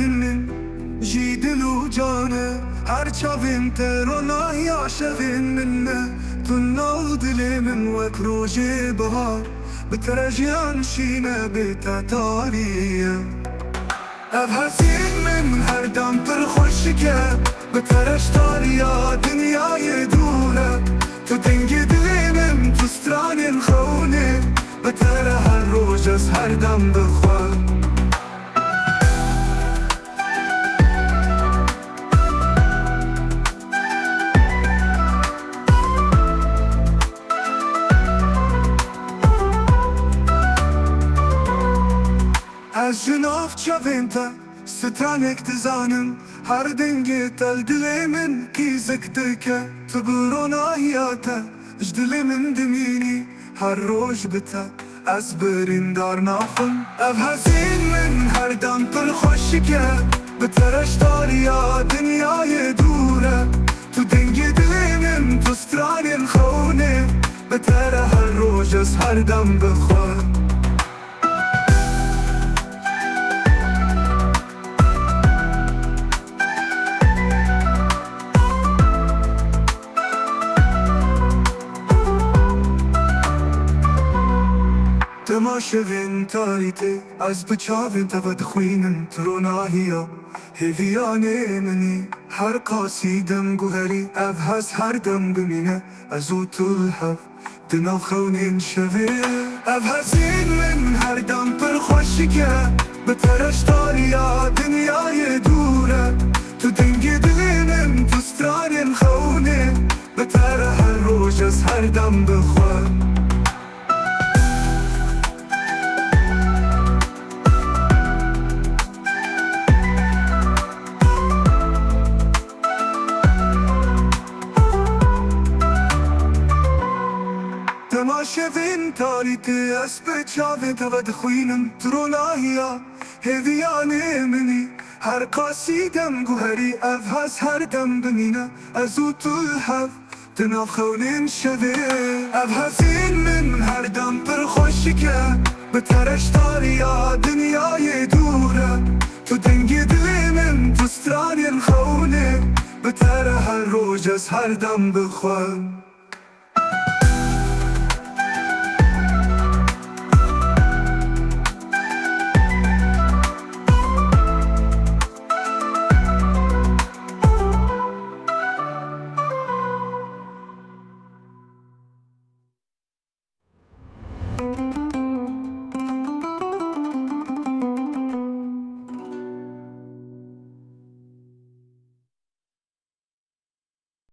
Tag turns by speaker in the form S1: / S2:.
S1: من جيدل وجانه هر چاوین ترانای عاشقین منه تنال دلی من وک روز بهار بترجیان شینه بتتاریه اف حسین من هر دم پر خوش که بترش تاریا دنیای دوره تو دنگ دلی من تو ستران خونه بتره هر روز از هر دم بخواه از جناف چاوین تا سترانک دزانم هر دنگی تل دلی من کیزک دکه تو برون آیاته جدلی من دمینی هر روز بتا از برین دار نافم اف حسین من هر دم پر خوشی که بترش داریا دنیای دوره تو دنگی دلی من تو ستران خونه بتره هر روز از هر دم بخواه تماشاوین تاریته از بچاوین تا بدخوینن تروناهیا هیویانه منی هر قاصیدم گوهری اف هست هر دم بمینه از او تلحف دناف خونین شوی اف حسین من هر دم پر خوشی که بترش داریا دنیای دوره تو دنگی دلی من تو ستران خونه بتره هر روز از هر دم بخواه تماشاوین تاریته از بچاوین تا بدخوینم تروناهیا هیویانه منی هر قاصیدم گوهری اف هست هر دم بمینه از او تلحف دناف خونین شوی اف حسین من هر دم پر خوشی که بترش داریا دنیای دوره تو دنگی دلی من تو ستران خونه بتره هر روز از هر دم بخواه